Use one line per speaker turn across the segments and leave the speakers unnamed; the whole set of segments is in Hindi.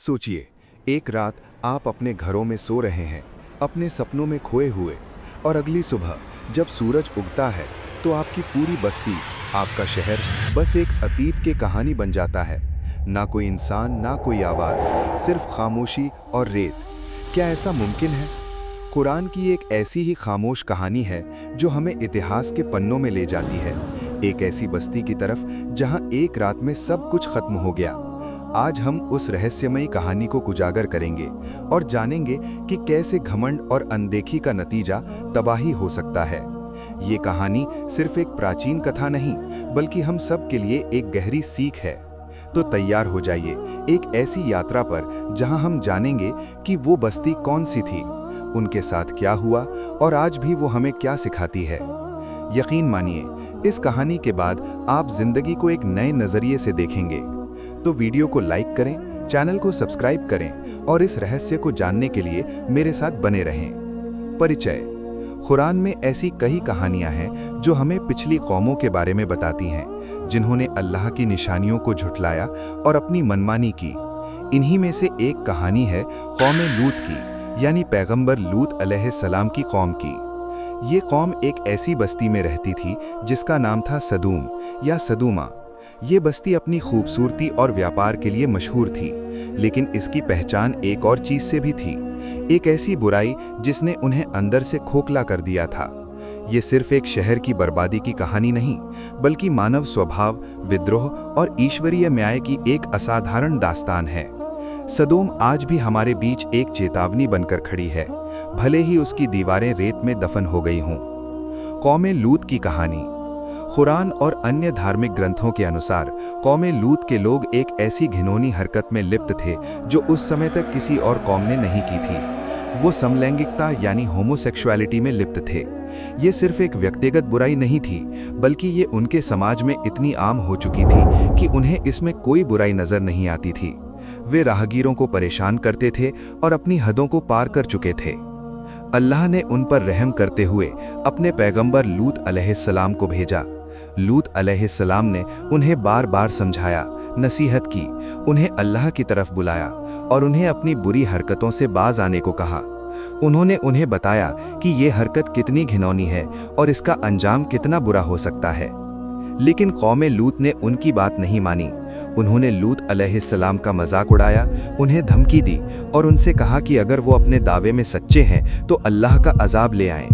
सोचिए, एक रात आप अपने घरों में सो रहे हैं, अपने सपनों में खोए हुए, और अगली सुबह जब सूरज उगता है तो आपकी पूरी बस्ती, आपका शहर बस एक अतीत की कहानी बन जाता है। ना कोई इंसान, ना कोई आवाज़, सिर्फ खामोशी और रेत। क्या ऐसा मुमकिन है? कुरान की एक ऐसी ही खामोश कहानी है जो हमें इतिहास के पन्नों में ले जाती है, एक ऐसी बस्ती की तरफ जहां एक रात में सब कुछ खत्म हो गया। आज हम उस रहस्यमयी कहानी को उजागर करेंगे और जानेंगे कि कैसे घमंड और अनदेखी का नतीजा तबाही हो सकता है। ये कहानी सिर्फ एक प्राचीन कथा नहीं, बल्कि हम सब के लिए एक गहरी सीख है। तो तैयार हो जाइए एक ऐसी यात्रा पर जहां हम जानेंगे कि वो बस्ती कौन सी थी, उनके साथ क्या हुआ और आज भी वो हमें क्या सिखाती है। यकीन मानिए, इस कहानी के बाद आप जिंदगी को एक नए नजरिए से देखेंगे। तो वीडियो को लाइक करें, चैनल को सब्सक्राइब करें और इस रहस्य को जानने के लिए मेरे साथ बने रहें। परिचय। कुरान में ऐसी कई कहानियां हैं जो हमें पिछली कौमों के बारे में बताती हैं, जिन्होंने अल्लाह की निशानियों को झुठलाया और अपनी मनमानी की। इन्हीं में से एक कहानी है कौम लूत की, यानी पैगंबर लूत अलैहिस्सलाम की कौम की। ये कौम एक ऐसी बस्ती में रहती थी जिसका नाम था सदूम या सदूमा। ये बस्ती अपनी खूबसूरती और व्यापार के लिए मशहूर थी, लेकिन इसकी पहचान एक और चीज से भी थी, एक ऐसी बुराई जिसने उन्हें अंदर से खोखला कर दिया था। ये सिर्फ एक शहर की बर्बादी की कहानी नहीं, बल्कि मानव स्वभाव, विद्रोह और ईश्वरीय न्याय की एक असाधारण दास्तान है। सदोम आज भी हमारे बीच एक चेतावनी बनकर खड़ी है, भले ही उसकी दीवारें रेत में दफन हो गई हों। कौम लूत की कहानी। कुरान और अन्य धार्मिक ग्रंथों के अनुसार कौम लूत के लोग एक ऐसी घिनौनी हरकत में लिप्त थे जो उस समय तक किसी और कौम ने नहीं की थी। वो समलैंगिकता यानी होमोसेक्सुअलिटी में लिप्त थे। ये सिर्फ एक व्यक्तिगत बुराई नहीं थी, बल्कि ये उनके समाज में इतनी आम हो चुकी थी कि उन्हें इसमें कोई बुराई नजर नहीं आती थी। वे राहगीरों को परेशान करते थे और अपनी हदों को पार कर चुके थे। अल्लाह ने उन पर रहम करते हुए अपने पैगंबर लूत अलैहिस्सलाम को भेजा। लूत अलैहिस्सलाम ने उन्हें बार बार समझाया, नसीहत की, उन्हें अल्लाह की तरफ बुलाया और उन्हें अपनी बुरी हरकतों से बाज आने को कहा। उन्होंने उन्हें बताया कि ये हरकत कितनी घिनौनी है और इसका अंजाम कितना बुरा हो सकता है। लेकिन कौम लूत ने उनकी बात नहीं मानी। उन्होंने लूत अलैहिस्सलाम का मजाक उड़ाया, उन्हें धमकी दी और उनसे कहा कि अगर वो अपने दावे में सच्चे हैं तो अल्लाह का अजाब ले आएं।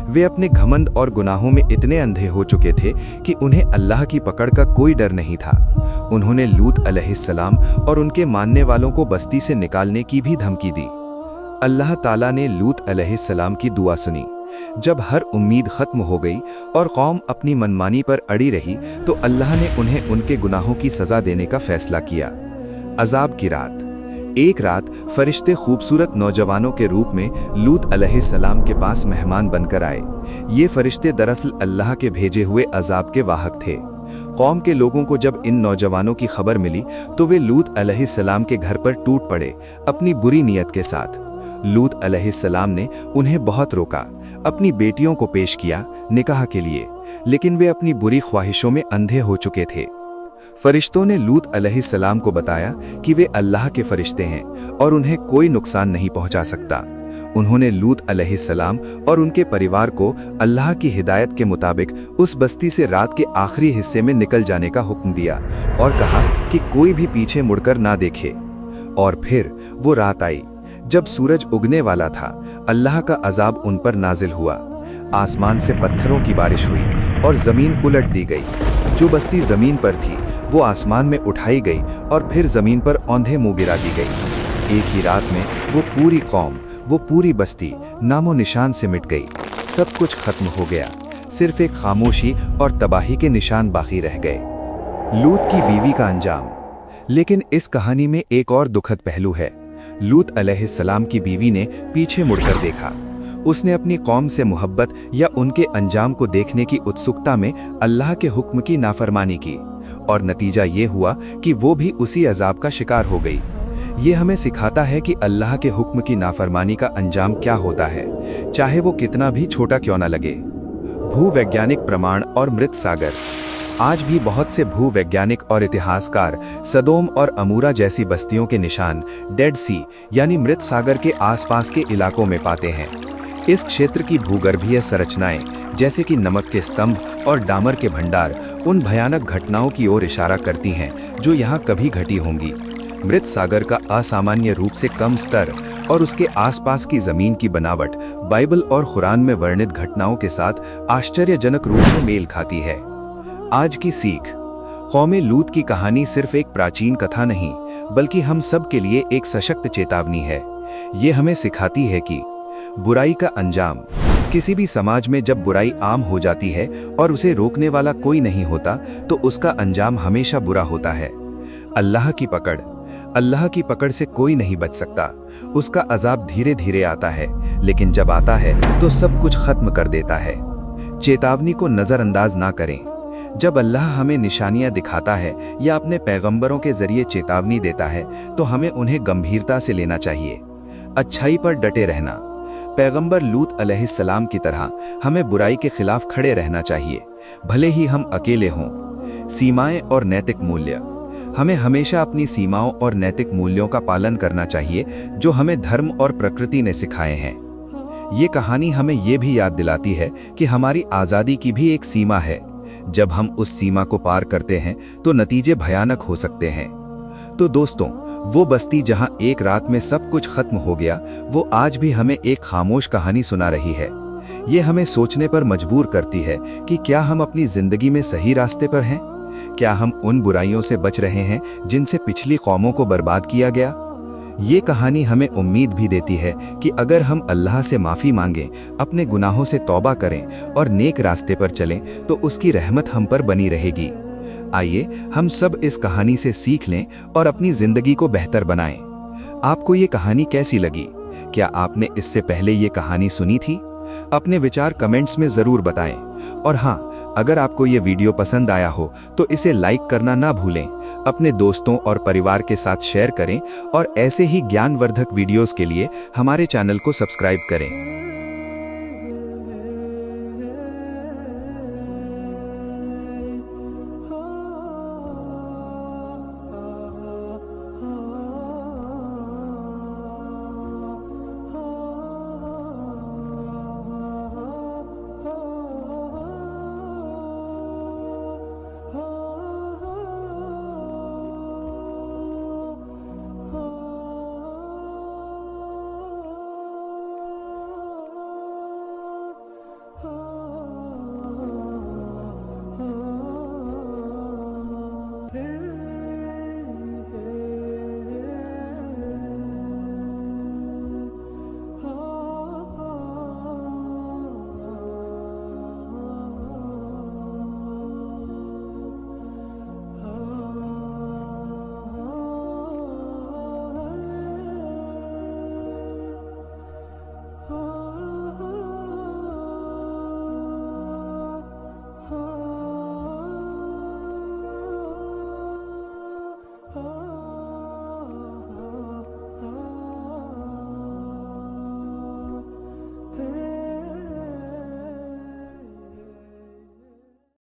वे अपने घमंड और गुनाहों में इतने अंधे हो चुके थे कि उन्हें अल्लाह की पकड़ का कोई डर नहीं था। उन्होंने लूत अलैहिस्सलाम और उनके मानने वालों को बस्ती से निकालने की भी धमकी दी। अल्लाह ताला ने लूत अलैहिस्सलाम की दुआ सुनी। जब हर उम्मीद खत्म हो गई और कौम अपनी मनमानी पर अड़ी रही, तो अल्लाह ने उन्हें उनके गुनाहों की सजा देने का फैसला किया। अजाब की रात। एक रात फरिश्ते खूबसूरत नौजवानों के रूप में लूत अलैहिस्सलाम के पास मेहमान बनकर आए। ये फरिश्ते दरअसल अल्लाह के भेजे हुए अजाब के वाहक थे। कौम के लोगों को जब इन नौजवानों की खबर मिली तो वे लूत अलैहिस्सलाम के घर पर टूट पड़े, अपनी बुरी नीयत के साथ। लूत अलैहिस्सलाम ने उन्हें बहुत रोका, अपनी बेटियों को पेश किया निकाह के लिए, लेकिन वे अपनी बुरी ख्वाहिशों में अंधे हो चुके थे। फरिश्तों ने लूत अलैहिस्सलाम को बताया कि वे अल्लाह के फरिश्ते हैं और उन्हें कोई नुकसान नहीं पहुंचा सकता। उन्होंने लूत अलैहिस्सलाम और उनके परिवार को अल्लाह की हिदायत के मुताबिक उस बस्ती से रात के आखिरी हिस्से में निकल जाने का हुक्म दिया और कहा कि कोई भी पीछे मुड़कर ना देखे। और फिर वो रात आई जब सूरज उगने वाला था। अल्लाह का अजाब उन पर नाजिल हुआ। आसमान से पत्थरों की बारिश हुई और जमीन उलट दी गई। जो बस्ती जमीन पर थी वो आसमान में उठाई गई और फिर जमीन पर औंधे मुंह गिरा दी गई। एक ही रात में वो पूरी कौम, वो पूरी बस्ती नामो निशान से मिट गई। सब कुछ खत्म हो गया, सिर्फ एक खामोशी और तबाही के निशान बाकी रह गए। लूत की बीवी का अंजाम। लेकिन इस कहानी में एक और दुखद पहलू है। लूत अलैहिस्सलाम की बीवी ने पीछे मुड़कर देखा। उसने अपनी कौम से मोहब्बत या उनके अंजाम को देखने की उत्सुकता में अल्लाह के हुक्म की नाफरमानी की, और नतीजा ये हुआ कि वो भी उसी अजाब का शिकार हो गई। ये हमें सिखाता है कि अल्लाह के हुक्म की नाफरमानी का अंजाम क्या होता है, चाहे वो कितना भी छोटा क्यों न लगे। भूवैज्ञानिक प्रमाण और मृत सागर। आज भी बहुत से भूवैज्ञानिक और इतिहासकार सदोम और अमूरा जैसी बस्तियों के निशान डेड सी यानी मृत सागर के आसपास के इलाकों में पाते हैं। इस क्षेत्र की भूगर्भीय संरचनाएं जैसे कि नमक के स्तंभ और डामर के भंडार उन भयानक घटनाओं की ओर इशारा करती हैं जो यहाँ कभी घटी होंगी। मृत सागर का असामान्य रूप से कम स्तर और उसके आसपास की जमीन की बनावट बाइबल और कुरान में वर्णित घटनाओं के साथ आश्चर्यजनक रूप से मेल खाती है। आज की सीख, कौमे लूत की कहानी सिर्फ एक प्राचीन कथा नहीं बल्कि हम सब के लिए एक सशक्त चेतावनी है। ये हमें सिखाती है कि बुराई का अंजाम, किसी भी समाज में जब बुराई आम हो जाती है और उसे रोकने वाला कोई नहीं होता तो उसका अंजाम हमेशा बुरा होता है। अल्लाह की पकड़ से कोई नहीं बच सकता। उसका अजाब धीरे धीरे आता है, लेकिन जब आता है तो सब कुछ खत्म कर देता है। चेतावनी को नजरअंदाज ना करें। जब अल्लाह हमें निशानियां दिखाता है या अपने पैगंबरों के जरिए चेतावनी देता है तो हमें उन्हें गंभीरता से लेना चाहिए। अच्छाई पर डटे रहना, पैगंबर लूत अलैहिस्सलाम की तरह हमें बुराई के खिलाफ खड़े रहना चाहिए, भले ही हम अकेले हों। सीमाएं और नैतिक मूल्य, हमें हमेशा अपनी सीमाओं और नैतिक मूल्यों का पालन करना चाहिए जो हमें धर्म और प्रकृति ने सिखाए हैं। ये कहानी हमें ये भी याद दिलाती है कि हमारी आज़ादी की भी एक सीमा है। जब हम उस सीमा को पार करते हैं तो नतीजे भयानक हो सकते हैं। तो दोस्तों, वो बस्ती जहां एक रात में सब कुछ खत्म हो गया, वो आज भी हमें एक खामोश कहानी सुना रही है। ये हमें सोचने पर मजबूर करती है कि क्या हम अपनी जिंदगी में सही रास्ते पर हैं? क्या हम उन बुराइयों से बच रहे हैं जिनसे पिछली कौमों को बर्बाद किया गया? ये कहानी हमें उम्मीद भी देती है कि अगर हम अल्लाह से माफ़ी मांगें, अपने गुनाहों से तौबा करें और नेक रास्ते पर चलें तो उसकी रहमत हम पर बनी रहेगी। आइए हम सब इस कहानी से सीख लें और अपनी जिंदगी को बेहतर बनाएं। आपको ये कहानी कैसी लगी? क्या आपने इससे पहले ये कहानी सुनी थी? अपने विचार कमेंट्स में ज़रूर बताएं। और हाँ, अगर आपको ये वीडियो पसंद आया हो तो इसे लाइक करना ना भूलें। अपने दोस्तों और परिवार के साथ शेयर करें और ऐसे ही ज्ञानवर्धक वीडियोस के लिए हमारे चैनल को सब्सक्राइब करें।